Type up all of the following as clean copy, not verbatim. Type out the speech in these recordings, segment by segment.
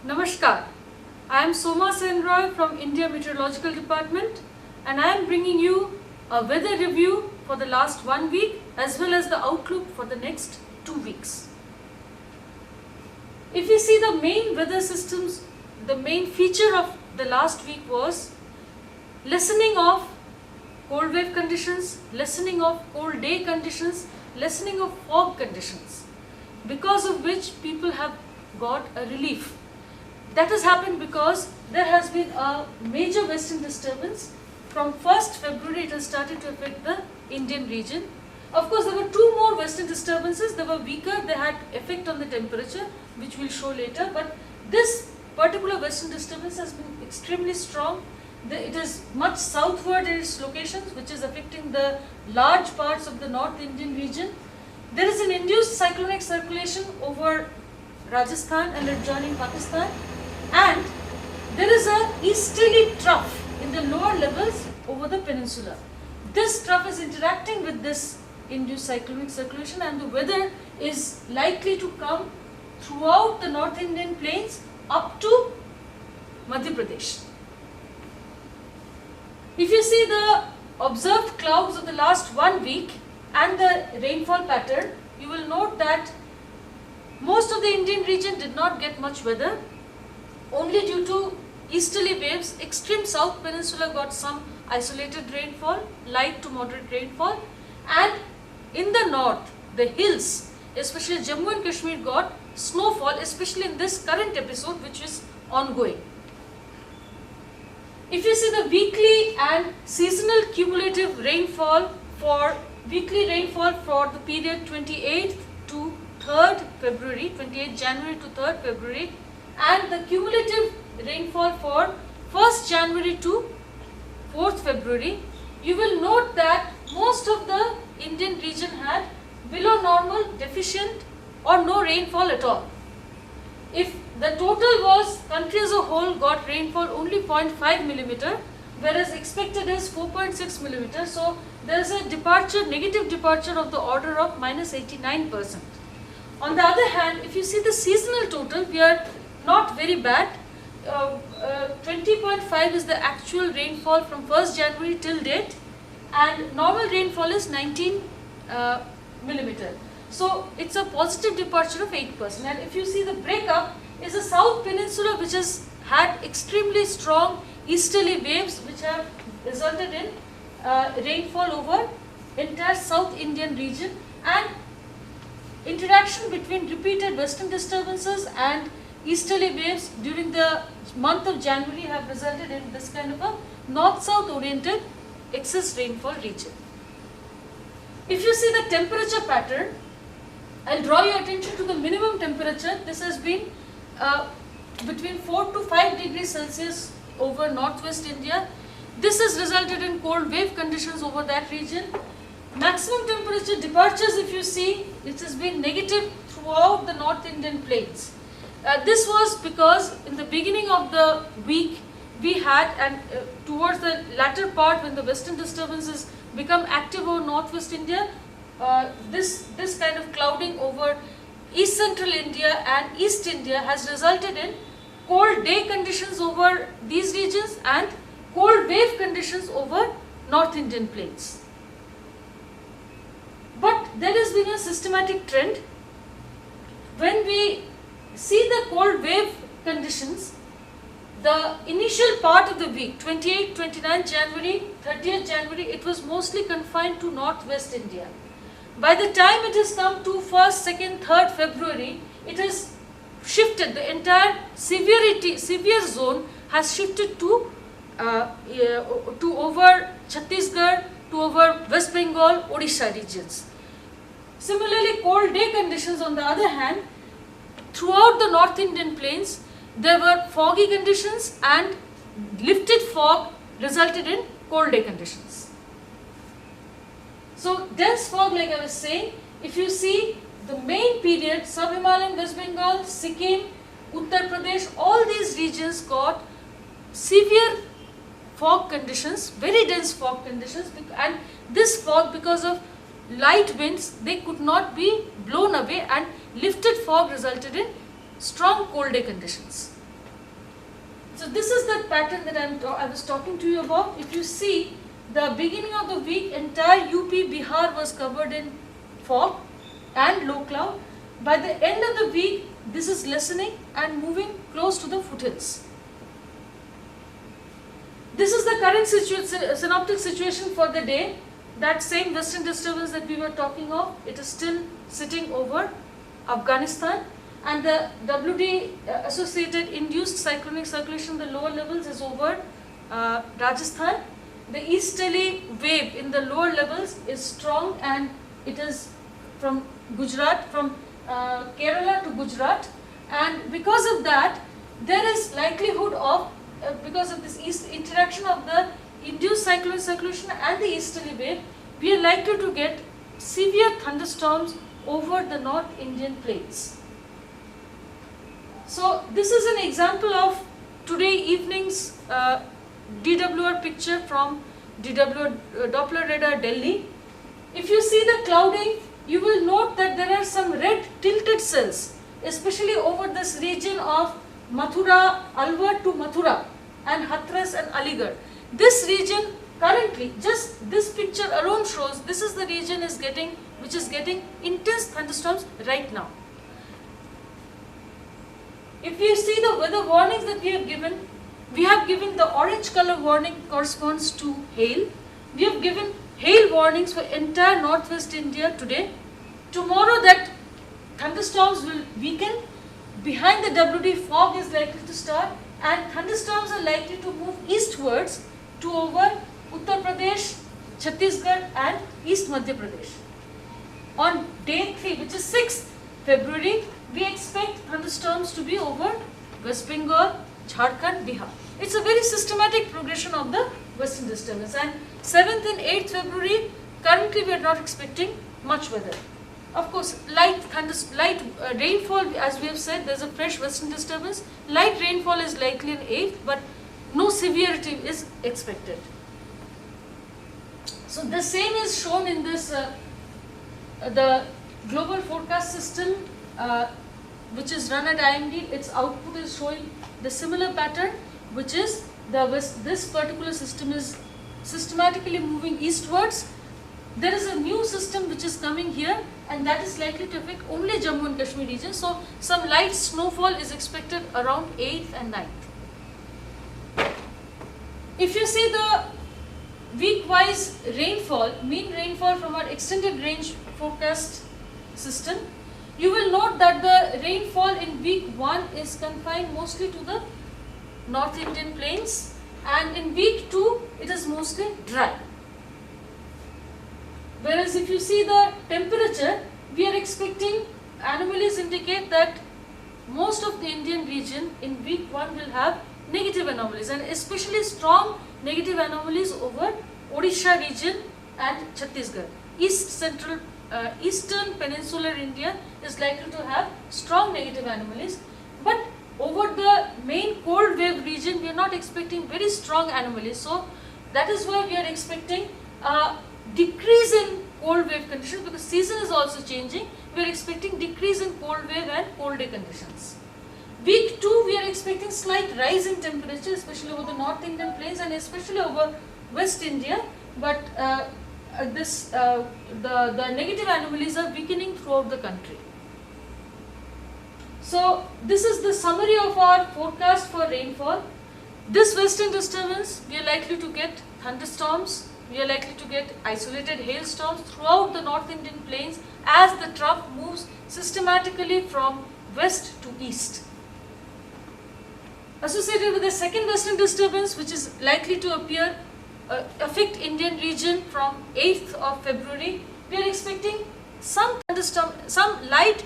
Namaskar, I am Soma Sen Roy from India Meteorological Department and I am bringing you a weather review for the last 1 week as well as the outlook for the next 2 weeks. If we see the main weather systems, the main feature of the last week was lessening of cold wave conditions, lessening of cold day conditions, lessening of fog conditions, because of which people have got a relief. That has happened because there has been a major western disturbance. From 1st February it has started to affect the Indian region. Of course, there were 2 more western disturbances. They were weaker, they had effect on the temperature, which we'll show later. But this particular western disturbance has been extremely strong. It is much southward in its locations, which is affecting the large parts of the North Indian region. There is an induced cyclonic circulation over Rajasthan and adjoining Pakistan. And there is a easterly trough in the lower levels over the peninsula. This trough is interacting with this induced cyclonic circulation and the weather is likely to come throughout the North Indian plains up to Madhya Pradesh. If you see the observed clouds of the last 1 week and the rainfall pattern, you will note that most of the Indian region did not get much weather. Only due to easterly waves, extreme south peninsula got some isolated rainfall, light to moderate rainfall, and in the north, the hills, especially Jammu and Kashmir, got snowfall, especially in this current episode which is ongoing. If you see the weekly and seasonal cumulative rainfall for the period 28th to 3rd February, 28th January to 3rd February, and the cumulative rainfall for 1st January to 4th February, you will note that most of the Indian region had below normal, deficient or no rainfall at all. If the total was country as a whole got rainfall only 0.5 millimeter, whereas expected is 4.6 millimeter, so there is a negative departure of the order of -89%. On the other hand, if you see the seasonal total, we are not very bad. 20.5 is the actual rainfall from 1st January till date, and normal rainfall is 19 millimeter. So it's a positive departure of 8%. And if you see the breakup, is the South Peninsula, which has had extremely strong easterly waves, which have resulted in rainfall over entire South Indian region, and interaction between repeated western disturbances and easterly waves during the month of January have resulted in this kind of a north-south oriented excess rainfall region. If you see the temperature pattern, I'll draw your attention to the minimum temperature. This has been between 4 to 5 degrees Celsius over northwest India. This has resulted in cold wave conditions over that region. Maximum temperature departures, if you see, it has been negative throughout the North Indian plains. This was because in the beginning of the week we had, and towards the latter part when the western disturbances become active over northwest India, this kind of clouding over east central India and east India has resulted in cold day conditions over these regions and cold wave conditions over North Indian plains. But there has been a systematic trend. When we see the cold wave conditions, the initial part of the week, 28th, 29th January, 30th January, it was mostly confined to northwest India. By the time it has come to 1st, 2nd, 3rd February, it has shifted. The entire severe zone has shifted to over Chhattisgarh, to over West Bengal, Odisha regions. Similarly, cold day conditions on the other hand, throughout the North Indian plains, there were foggy conditions and lifted fog resulted in cold day conditions. So dense fog, like I was saying, if you see the main period, Sub-Himalayan West Bengal, Sikkim, Uttar Pradesh, all these regions got severe fog conditions, very dense fog conditions, and this fog, because of light winds, they could not be blown away, and lifted fog resulted in strong cold day conditions. So this is the pattern that I was talking to you about. If you see, the beginning of the week, entire UP, Bihar was covered in fog and low cloud. By the end of the week, this is lessening and moving close to the foothills. This is the current synoptic situation for the day. That same western disturbance that we were talking of, it is still sitting over Afghanistan, and the WD associated induced cyclonic circulation in the lower levels is over Rajasthan. The easterly wave in the lower levels is strong, and it is from Gujarat, from Kerala to Gujarat, and because of that, there is likelihood of, because of this interaction of the induced cyclonic circulation and the easterly wave, we are likely to get severe thunderstorms over the North Indian plains. So this is an example of today evening's DWR picture from DWR Doppler radar Delhi. If you see the clouding, you will note that there are some red tilted cells, especially over this region of Mathura, Alwar to Mathura, and Hathras and Aligarh. This region currently, just this picture alone shows, this is the region which is getting intense thunderstorms right now. If you see the weather warnings that we have given the orange color warning corresponds to hail. We have given hail warnings for entire northwest India today. Tomorrow that thunderstorms will weaken. Behind the WD, fog is likely to start, and thunderstorms are likely to move eastwards to over Uttar Pradesh, Chhattisgarh and East Madhya Pradesh. On day 3, which is 6th February, we expect thunderstorms to be over West Bengal, Jharkhand, Bihar. It's a very systematic progression of the western disturbance. And 7th and 8th February, currently we are not expecting much weather. Of course, light rainfall, as we have said, there's a fresh western disturbance. Light rainfall is likely in 8th, but no severity is expected. So the same is shown in this, the global forecast system, which is run at IMD. Its output is showing the similar pattern, which is this particular system is systematically moving eastwards. There is a new system which is coming here, and that is likely to affect only Jammu and Kashmir region. So some light snowfall is expected around 8th and 9th. If you see the week-wise rainfall, mean rainfall from our extended range forecast system, you will note that the rainfall in week 1 is confined mostly to the North Indian plains, and in week 2 it is mostly dry. Whereas if you see the temperature, we are expecting, anomalies indicate that most of the Indian region in week 1 will have negative anomalies, and especially strong negative anomalies over Odisha region and Chhattisgarh. Eastern peninsular India is likely to have strong negative anomalies, but over the main cold wave region we are not expecting very strong anomalies. So that is why we are expecting a decrease in cold wave conditions, because season is also changing. We are expecting decrease in cold wave and cold day conditions. Week 2 we are expecting slight rise in temperature, especially over the North Indian plains and especially over West India, but the negative anomalies are weakening throughout the country. So this is the summary of our forecast for rainfall. This western disturbance, we are likely to get thunderstorms, we are likely to get isolated hailstorms throughout the North Indian plains as the trough moves systematically from west to east. Associated with the second western disturbance, which is likely to affect Indian region from 8th of February, we are expecting some thunderstorm, some light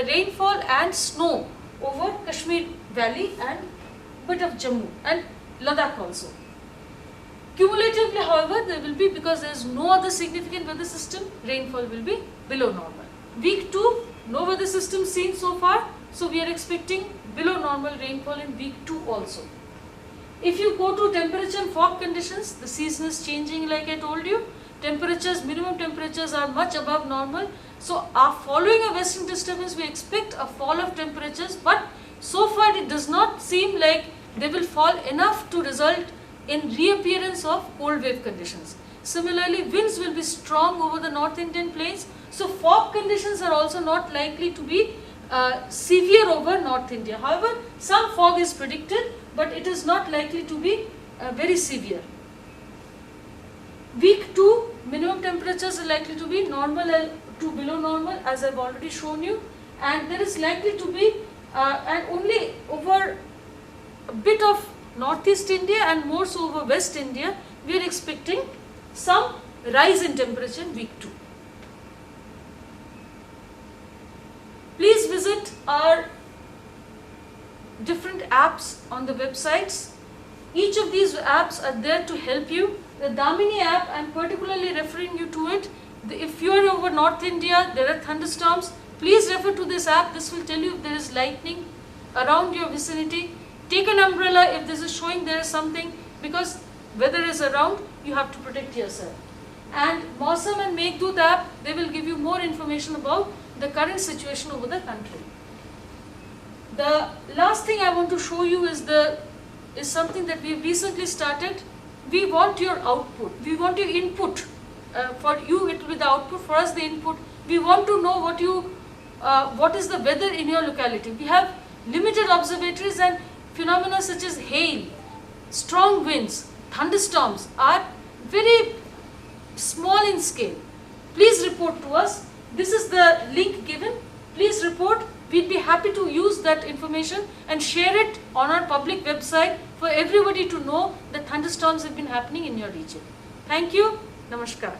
rainfall and snow over Kashmir Valley and bit of Jammu and Ladakh also. Cumulatively, however, there will be, because there is no other significant weather system, rainfall will be below normal. Week 2, no weather system seen so far, so we are expecting below normal rainfall in week 2 also. If you go to temperature and fog conditions, the season is changing like I told you. Temperatures, minimum temperatures are much above normal. So following a western disturbance, we expect a fall of temperatures, but so far it does not seem like they will fall enough to result in reappearance of cold wave conditions. Similarly, winds will be strong over the North Indian plains. So fog conditions are also not likely to be severe over North India. However, some fog is predicted, but it is not likely to be very severe. Week 2, minimum temperatures are likely to be normal to below normal, as I have already shown you, and there is likely to be and only over a bit of northeast India and more so over West India, we are expecting some rise in temperature in week 2. Please visit our different apps on the websites. Each of these apps are there to help you. The Damini app, I am particularly referring you to it. If you are over North India, there are thunderstorms, please refer to this app. This will tell you if there is lightning around your vicinity. Take an umbrella if this is showing there is something, because weather is around, you have to protect yourself. And Mausam and Meghdoot app, they will give you more information about the current situation over the country. The last thing I want to show you is something that we have recently started. We want your output, we want your input. For you it will be the output, for us the input. We want to know what is the weather in your locality. We have limited observatories, and phenomena such as hail, strong winds, thunderstorms are very small in scale. Please report to us. This is the link given. Please report. We'd be happy to use that information and share it on our public website for everybody to know that thunderstorms have been happening in your region. Thank you. Namaskar.